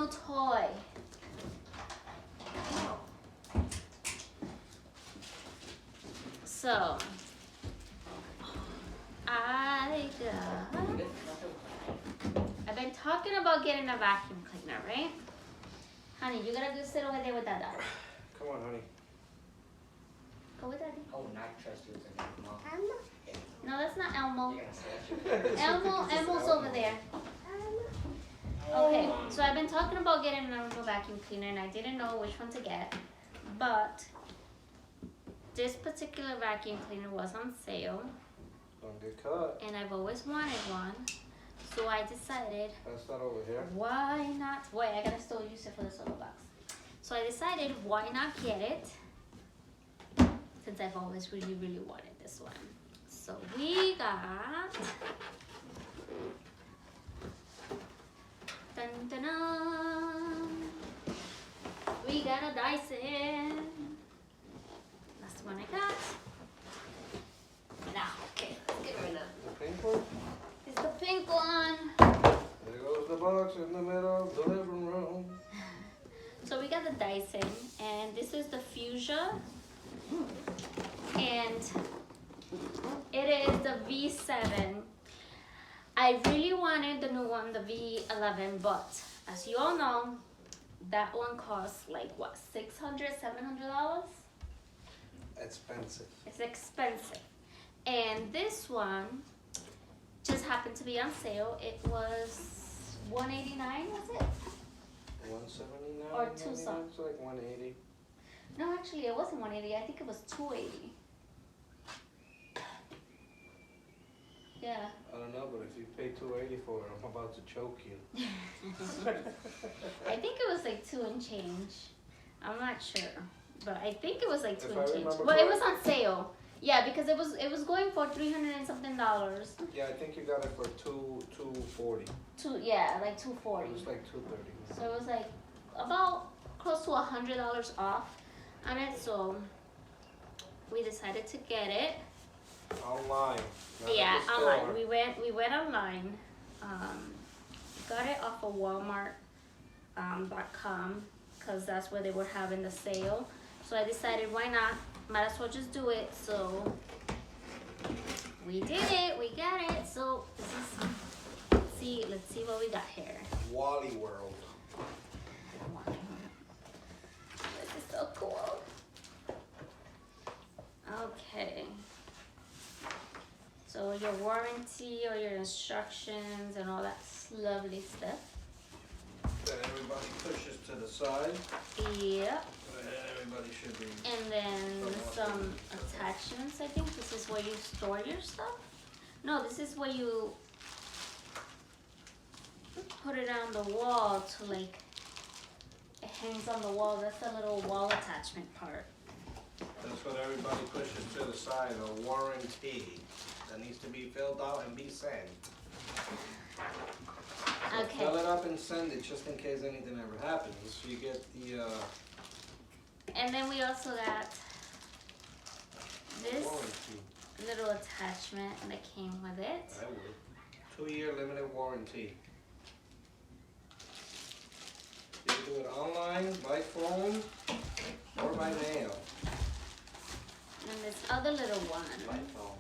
new toy. So, I've been talking about getting a vacuum cleaner, right? Honey, you gotta go sit over there with Dada. Come on, honey. Go with Daddy. Oh, not trust you with Mom. No, that's not Elmo. You're gonna say Elmo's over there. Okay, so I've been talking about getting a new vacuum cleaner and I didn't know which one to get, but this particular vacuum cleaner was on sale. Don't get caught. And I've always wanted one, so I decided. That's not over here. Why not? Wait, I gotta still use it for the soda box. So I decided, why not get it? Since I've always really, really wanted this one. So we got. Dun, dun, dun. We got a Dyson. That's the one I got. Now, okay, let's get rid of The pink one? It's the pink one. There goes the box in the middle of the living room. So we got the Dyson, and this is the Fuchsia, and it is the V7. I really wanted the new one, the V11, but as you all know, that one costs like what, $600, $700? Expensive. It's expensive. And this one just happened to be on sale. It was $189, was it? 179 Or two some. It's like 180. No, actually, it wasn't 180. I think it was 280. Yeah. I don't know, but if you pay 280 for it, I'm about to choke you. I think it was like 2 and change. I'm not sure, but I think it was like 2 and change. But it was on sale. Yeah, because it was going for $300 and something. Yeah, I think you got it for 240. Yeah, like 240. It was like 230. So it was like about close to $100 off on it. So we decided to get it. Online. Yeah, online. We went online. Got it off of Walmart .com because that's where they were having the sale. So I decided, why not? Might as well just do it. So we did it. We got it. So let's see what we got here. Wally World. This is so cool. Okay. So your warranty or your instructions and all that lovely stuff. Then everybody pushes to the side. Yep. And everybody should be. And then some attachments, I think. This is where you store your stuff. No, this is where you put it on the wall to like, it hangs on the wall. That's the little wall attachment part. That's what everybody pushes to the side, a warranty that needs to be filled out and be sent. So Okay. fill it up and send it just in case anything ever happens. You get the And then we also got this warranty. little attachment that came with it. I would. 2-year limited warranty. You can do it online, by phone, or by mail. And this other little one. By phone.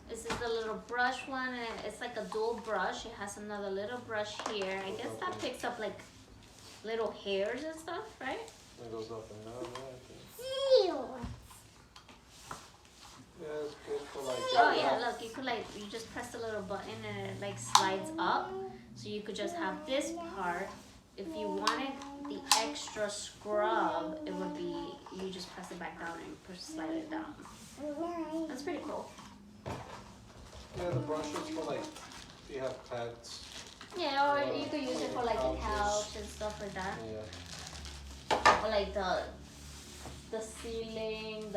This is the little brush one, and it's like a dual brush. It has another little brush here. I guess that picks up like little hairs and stuff, right? It goes up and down, yeah, it's good for like. Oh yeah, look, you could like, you just press the little button and it like slides up. So you could just have this part. If you wanted the extra scrub, it would be, you just press it back down and push, slide it down. That's pretty cool. Yeah, the brush is for like, if you have pets. Yeah, or you could use it for like a couch and stuff like that. Yeah. Or like the ceiling,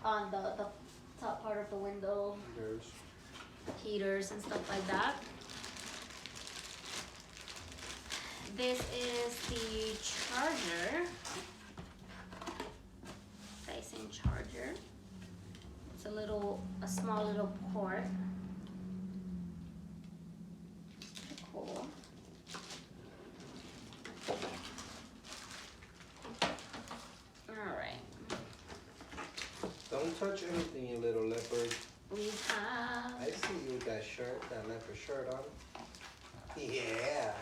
on the top part of the window, heaters and stuff like that. This is the charger, Dyson charger. It's a small little port. Pretty cool. touch anything, you little leopard. We have. I see you with that shirt, that leopard shirt on. Yeah.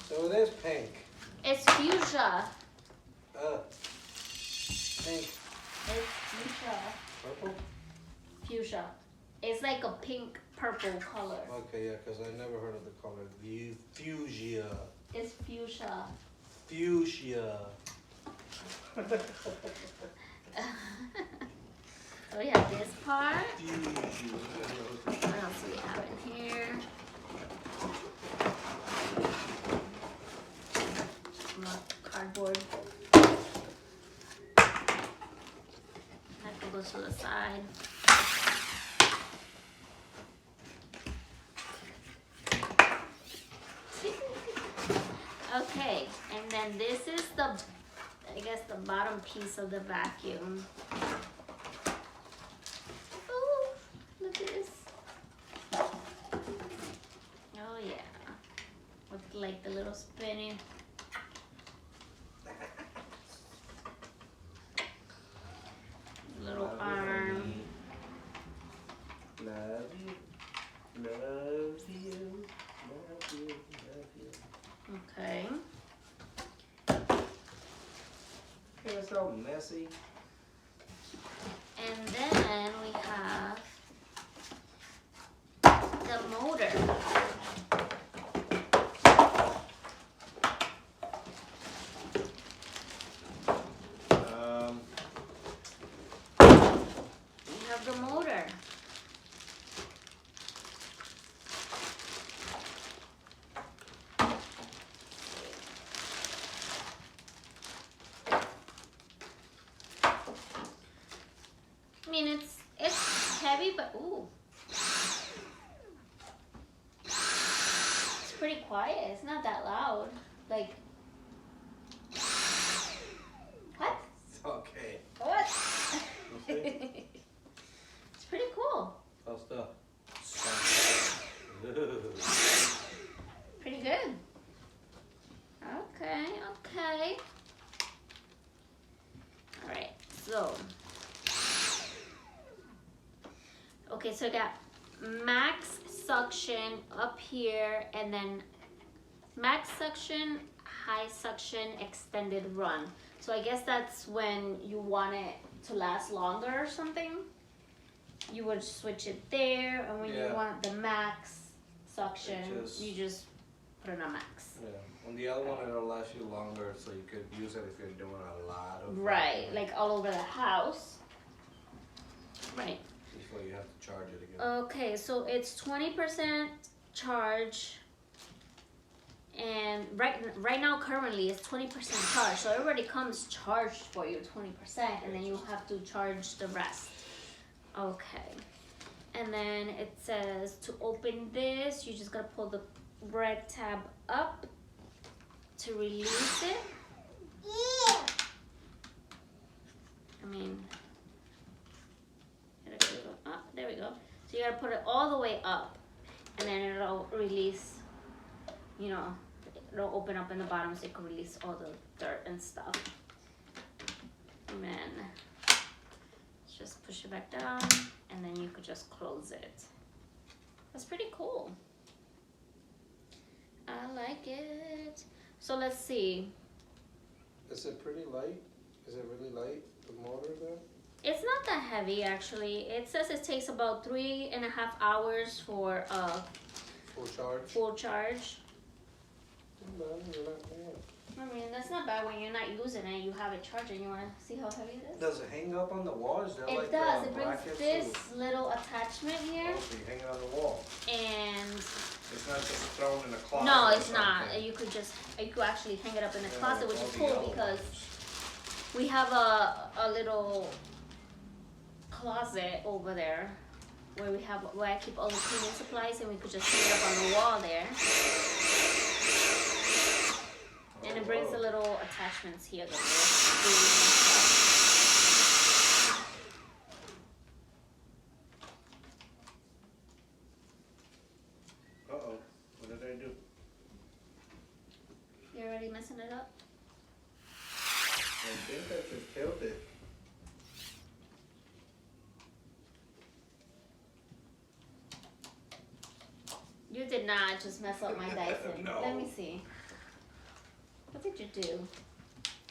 So it is pink. It's fuchsia. Pink. It's fuchsia. Purple? Fuchsia. It's like a pink purple color. Okay, yeah, because I never heard of the color. Fuchsia. It's fuchsia. Fuchsia. So we have this part. Fuchsia. What else do we have in here? More cardboard. That goes to the side. Okay, and then this is the, I guess, the bottom piece of the vacuum. Ooh, look at this. Oh yeah, with like the little spinning. Little arm. Love you. Love you. Love you. Love you. Okay. It's so messy. And then we have the motor. We have the motor. I mean, it's heavy, but ooh, it's pretty quiet. It's not that loud. Like, what? It's okay. What? Okay. It's pretty cool. How's that? Pretty good. Okay, okay. All right, so. Okay, so I got max suction up here, and then max suction, high suction, extended run. So I guess that's when you want it to last longer or something. You would switch it there, and when you Yeah. want the max suction, you just put it on max. Yeah. On the other one, it'll last you longer, so you could use it if you're doing a lot of. Right, like all over the house. Right. Before you have to charge it again. Okay, so it's 20% charge, and right now currently it's 20% charge. So it already comes charged for you 20%, and then you have to charge the rest. Okay, and then it says to open this, you just gotta pull the red tab up to release it. I mean. Oh, there we go. So you gotta put it all the way up, and then it'll release, you know, it'll open up in the bottom so you can release all the dirt and stuff. And then just push it back down, and then you could just close it. That's pretty cool. I like it. So let's see. Is it pretty light? Is it really light, the motor there? It's not that heavy actually. It says it takes about 3.5 hours for Full charge? full charge. Not bad. I mean, that's not bad when you're not using it. You have it charging. You wanna see how heavy it is? Does it hang up on the wall? Is there It like does. It brings brackets this little attachment here, Oh, so you hang it on the wall. and It's not just thrown in a closet. no, or it's not. something. You could actually hang it up in the Yeah, closet, like which all is the cool other because ones. we have a little closet over there where I keep all the cleaning supplies, and we could just hang it up on the wall there. And it brings the little attachments here. The little screws and stuff. Uh-oh. What did I do? You're already messing it up? think I just killed it. You did not just mess up my Dyson. No. Let me see. What did you do?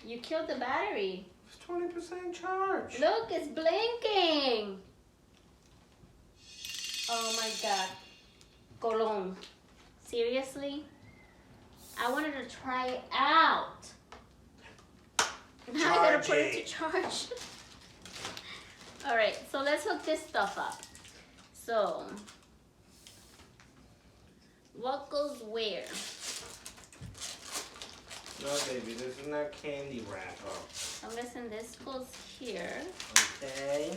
You killed the battery. It's 20% charge. Look, it's blinking. Oh my god. Colon. Seriously? I wanted to try it out. Now I gotta put it to charge. Alright, so let's hook this stuff up. So, what goes where? No, baby, this is not candy wrapper. I'm guessing this goes here. Okay.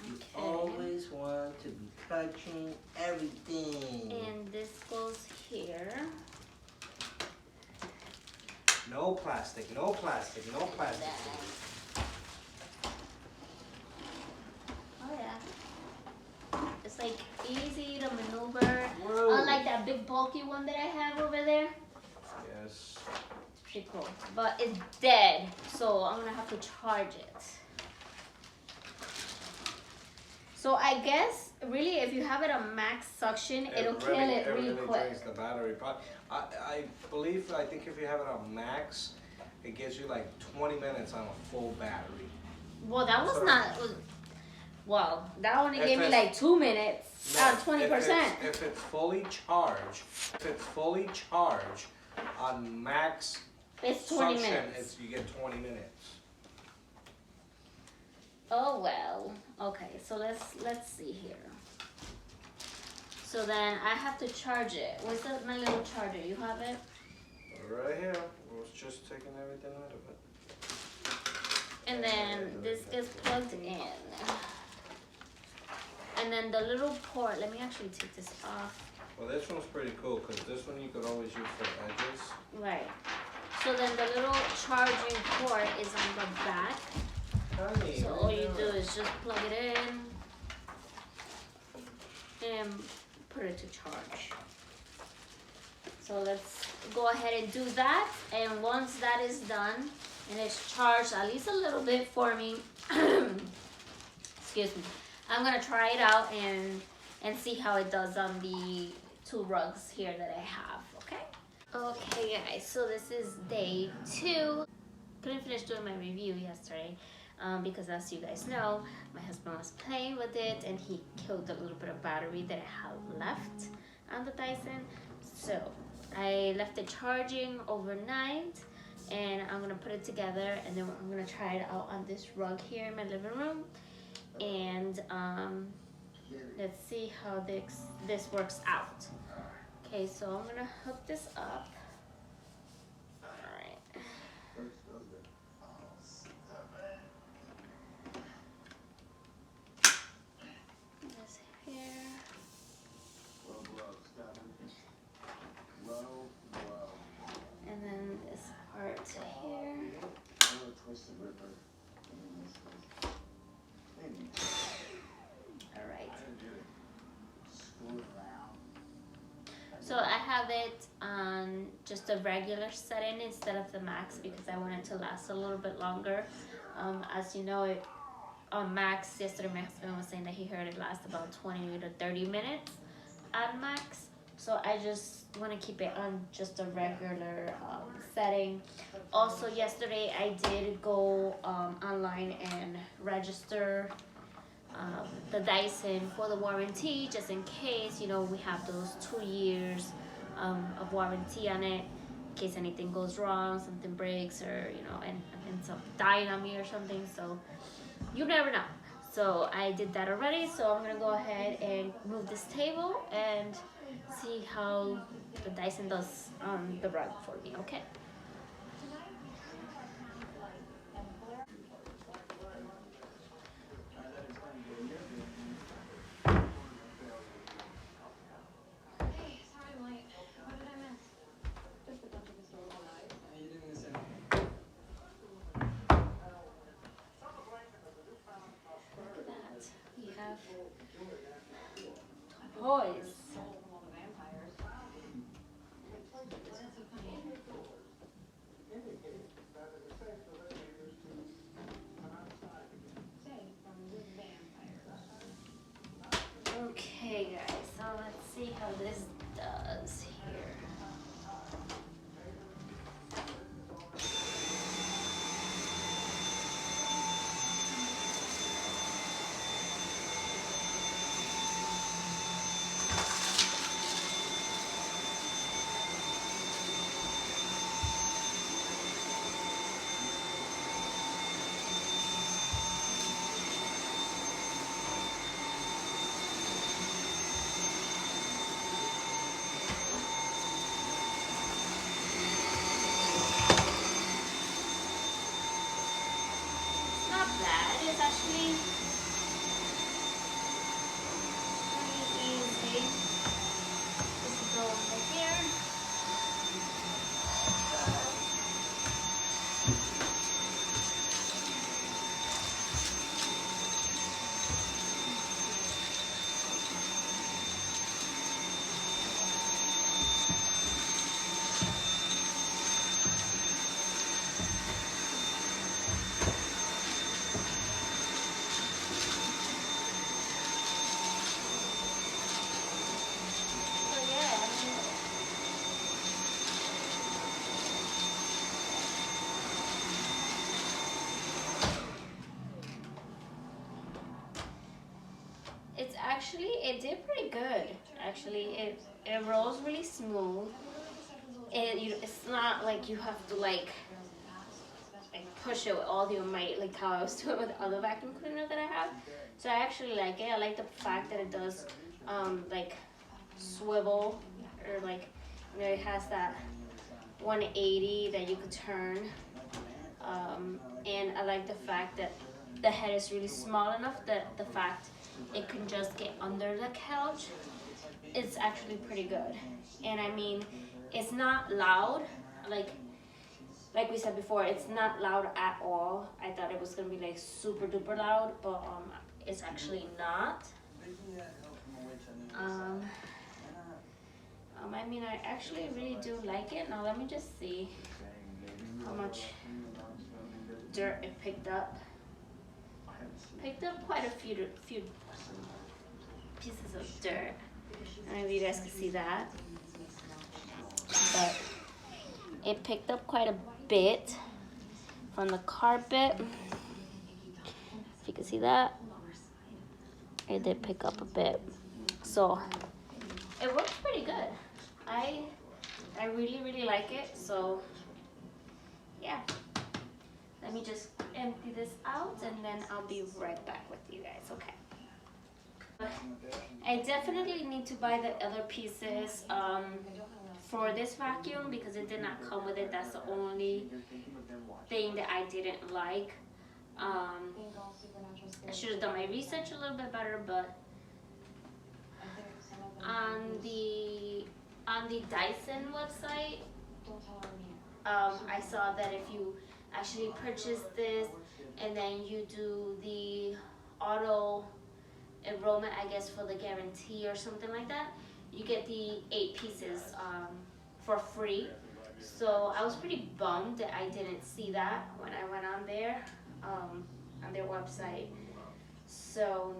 You Okay. always want to be touching everything. And this goes here. No plastic, no plastic, no plastic. Oh yeah. It's like easy to maneuver. Whoa. Unlike that big bulky one that I have over there. Yes. Pretty cool. But it's dead, so I'm gonna have to charge it. So I guess really if you have it on max suction, it'll kill it really quick. Drains the battery. But I think if you have it on max, it gives you like 20 minutes on a full battery. Well, that was So- not. Well, that only If gave me it's- like 2 minutes on 20%. If it's fully charged on max It's 20 suction, minutes. you get 20 minutes. Oh well. Okay, so let's see here. So then I have to charge it. Where's my little charger? You have it? Right here. I was just taking everything out of it. And then this gets plugged in. And then the little port, let me actually take this off. Well, this one's pretty cool because this one you could always use for edges. Right. So then the little charging port is on the back. Honey, So all you do is just plug it in and put it to charge. So let's go ahead and do that. And once that is done and it's charged at least a little bit for me, excuse me, I'm gonna try it out and see how it does on the 2 rugs here that I have, okay? Okay guys, so this is day 2. Couldn't finish doing my review yesterday. Because as you guys know, my husband was playing with it and he killed a little bit of battery that I had left on the Dyson. So I left it charging overnight and I'm gonna put it together and then I'm gonna try it out on this rug here in my living room. And let's see how this works out. Okay, so I'm gonna hook this up. And then this part here. Alright. So I have it on just a regular setting instead of the max because I want it to last a little bit longer. As you know, on max, yesterday my husband was saying that he heard it last about 20 to 30 minutes at max. So I just want to keep it on just a regular setting. Also yesterday I did go online and register the Dyson for the warranty, just in case, you know, we have those 2 years of warranty on it, in case anything goes wrong, something breaks, or you know, and ends up dying on me or something. So you never know. So I did that already. So I'm gonna go ahead and move this table and see how the Dyson does on the rug for me. Okay. Toys. Okay guys, so let's see how this does here. Not bad, it's actually pretty easy. Just go over here. So yeah, I mean, it did pretty good. Actually, it rolls really smooth. It's not like you have to like push it with all your might, like how I was doing with the other vacuum cleaner that I have. So I actually like it. I like the fact that it does like swivel, or like, you know, it has that 180 that you could turn. And I like the fact that the head is really small enough that the fact it can just get under the couch. It's actually pretty good. And I mean, it's not loud, like we said before, it's not loud at all. I thought it was gonna be like super duper loud, but it's actually not. I mean, I actually really do like it. Now let me just see how much dirt it picked up. Picked up quite a few pieces of dirt. I don't know if you guys can see that, but it picked up quite a bit from the carpet. If you can see that, it did pick up a bit. So it works pretty good. I really like it. So yeah, let me just empty this out and then I'll be right back with you guys. Okay. I definitely need to buy the other pieces for this vacuum because it did not come with it. That's the only thing that I didn't like. I should have done my research a little bit better, but on the Dyson website, I saw that if you actually purchase this and then you do the auto enrollment, I guess, for the guarantee or something like that, you get the 8 pieces for free. So I was pretty bummed that I didn't see that when I went on there, on their website. So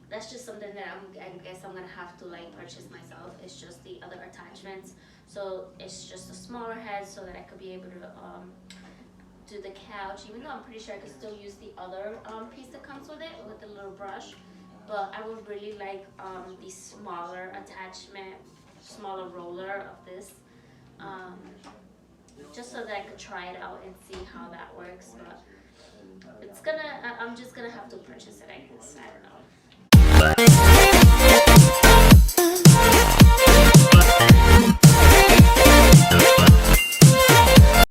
that's just something that I guess I'm gonna have to like purchase myself. It's just the other attachments. So it's just a smaller head so that I could be able to do the couch, even though I'm pretty sure I could still use the other piece that comes with it, with the little brush. But I would really like the smaller attachment, smaller roller of this, just so that I could try it out and see how that works. But I'm just gonna have to purchase it, I guess. I don't know.